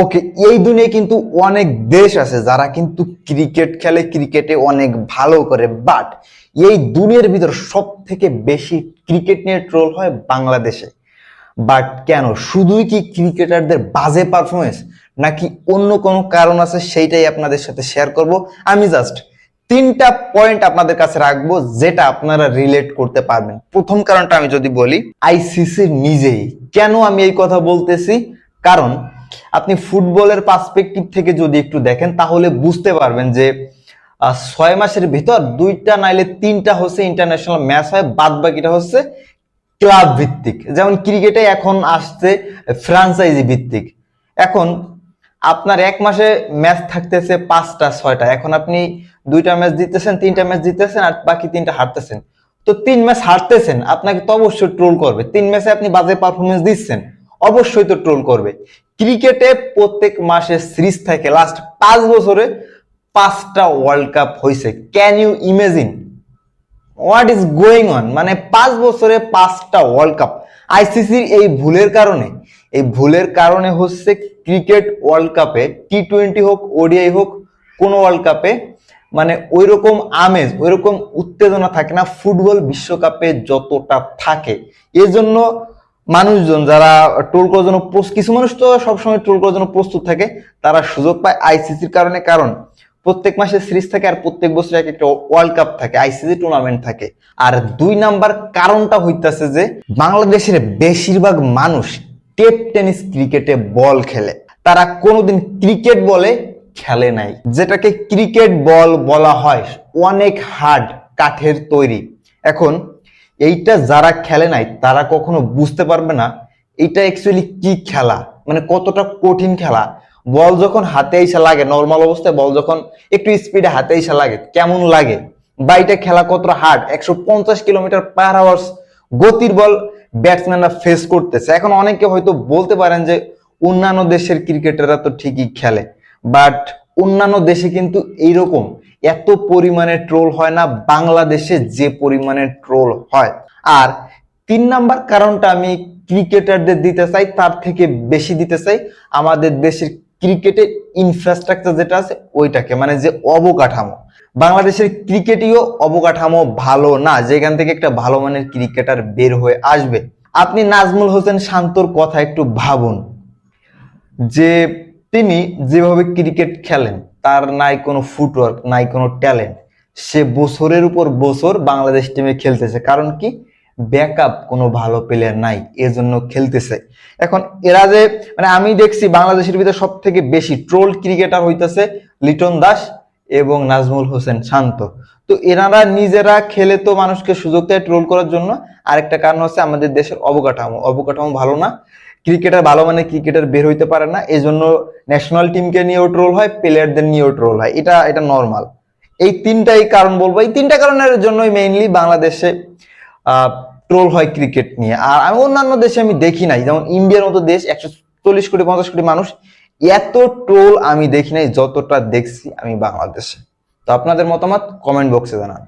ওকে, এই দুনিয়ায় কিন্তু অনেক দেশ আছে যারা কিন্তু ক্রিকেট খেলে, ক্রিকেটে অনেক ভালো করে, বাট এই দুনিয়ার ভিতর সব থেকে বেশি ক্রিকেট নিয়ে ট্রোল হয় বাংলাদেশে। বাট কেন? শুধুই কি ক্রিকেটারদের বাজে পারফরমেন্স, নাকি অন্য কোনো কারণ আছে? সেইটাই আপনাদের সাথে শেয়ার করব। আমি জাস্ট তিনটা পয়েন্ট আপনাদের কাছে রাখবো যেটা আপনারা রিলেট করতে পারবেন। প্রথম কারণটা আমি যদি বলি, আইসিসি নিজেই। কেন আমি এই কথা বলতেছি? কারণ আপনি ফুটবলের পার্সপেক্টিভ থেকে যদি একটু দেখেন তাহলে বুঝতে পারবেন যে 6 মাসের ভিতর 2টা নাইলে 3টা হচ্ছে ইন্টারন্যাশনাল ম্যাচ হয়, বাদ বাকিটা হচ্ছে ক্লাব ভিত্তিক। যেমন ক্রিকেটে এখন আসছে ফ্রাঞ্চাইজি ভিত্তিক। এখন আপনার 1 মাসে ম্যাচ থাকতেছে 5টা 6টা, এখন আপনি 2টা ম্যাচ জিততেছেন, 3টা ম্যাচ জিততেছেন, আর বাকি 3টা হারতেছেন। তো 3 ম্যাচ হারতেছেন, আপনাকে তো অবশ্যই ট্রোল করবে। 3 ম্যাচে আপনি বাজে পারফরমেন্স দিচ্ছেন, অবশ্যই তো ট্রোল করবে। ক্রিকেটে প্রত্যেক মাসে সিরিজ থাকে, লাস্ট 5 বছরে 5টা ওয়ার্ল্ড কাপ হয়েছে। Can you imagine what is going on? মানে 5 বছরে 5টা ওয়ার্ল্ড কাপ। আইসিসির এই ভুলের কারণে হচ্ছে ক্রিকেট ওয়ার্ল্ড কাপে, টি-20 হোক, ওডিআই হোক, কোন ওয়ার্ল্ড কাপে মানে ওইরকম আমেজ, ওইরকম উত্তেজনা থাকে না ফুটবল বিশ্বকাপে যতটা থাকে। এজন্য মানুষজন যারা ট্রোল করার জন্য, কিছু মানুষ তো সবসময় ট্রোল করার জন্য প্রস্তুত থাকে, তারা সুযোগ পায় আইসিসির কারণে। কারণ প্রত্যেক মাসে সিরিজ থাকে আর প্রত্যেক বছর এক একটা ওয়ার্ল্ড কাপ থাকে, আইসিসি টুর্নামেন্ট থাকে। আর 2 নাম্বার কারণটা হইতাছে যে বাংলাদেশের বেশিরভাগ মানুষ টেনিস ক্রিকেটে বল খেলে, তারা কোনোদিন ক্রিকেট বলে খেলে নাই। যেটাকে ক্রিকেট বল বলা হয় অনেক হার্ড, কাঠের তৈরি। এখন এইটা যারা খেলে নাই তারা কখনো বুঝতে পারবে না এটা অ্যাকচুয়ালি কি খেলা, মানে কতটা কঠিন খেলা। বল যখন হাতে এসে লাগে, নর্মাল অবস্থায় বল যখন একটু স্পিডে হাতে এসে লাগে কেমন লাগে, বা এটা খেলা কতটা হার্ড। 150 কিলোমিটার/আওয়ার গতির বল ব্যাটসম্যানরা ফেস করতেছে। এখন অনেকে হয়তো বলতে পারেন যে অন্যান্য দেশের ক্রিকেটাররা তো ঠিকই খেলে, বাট অন্যান্য দেশে কিন্তু এইরকম এত পরিমাণে ট্রোল হয় না বাংলাদেশে যে পরিমাণে ট্রোল হয়। আর 3 নাম্বার কারণটা আমি ক্রিকেটারদের দিতে চাই, তার থেকে বেশি দিতে চাই আমাদের দেশের ক্রিকেটের ইনফ্রাস্ট্রাকচার যেটা আছে ওইটাকে, মানে যে অবকাঠামো। বাংলাদেশের ক্রিকেটীয় অবকাঠামো ভালো না, যেখান থেকে একটা ভালো মানের ক্রিকেটার বের হয়ে আসবে। আপনি নাজমুল হোসেন শান্তর কথা একটু ভাবুন, যে তিনি যেভাবে ক্রিকেট খেলেন, তার নাই কোনো ফুটওয়ার্ক, নাই কোনো ট্যালেন্ট। সে বছরের উপর বছর বাংলাদেশ টিমে খেলতেছে, কারণ কি? ব্যাকআপ কোনো ভালো প্লেয়ার নাই, এজন্য খেলতেছে। এখন এরা যে, মানে আমি দেখছি বাংলাদেশের ভিতরে সব থেকে বেশি ট্রোল ক্রিকেটার হইতেছে লিটন দাস এবং নাজমুল হোসেন শান্ত। তো এনারা নিজেরা খেলে তো মানুষকে সুযোগ দেয় ট্রোল করার জন্য। আরেকটা কারণ হচ্ছে আমাদের দেশের অবকাঠামো ভালো না, ক্রিকেটার ভালো মানে ক্রিকেটার বের হইতে পারে না, এজন্য ন্যাশনাল টিমকে নিয়েও ট্রোল হয়, প্লেয়ারদের নিয়েও ট্রোল হয়। এটা নর্মাল। এই 3টাই কারণ বলবো, এই 3টা কারণের জন্যই মেইনলি বাংলাদেশে ট্রোল হয় ক্রিকেট নিয়ে। আর আমি অন্যান্য দেশে আমি দেখি নাই, যেমন ইন্ডিয়ার মতো দেশ 140 কোটি 50 কোটি মানুষ, এত ট্রোল আমি দেখি নাই যতটা দেখছি আমি বাংলাদেশে। তো আপনাদের মতামত কমেন্ট বক্সে জানান।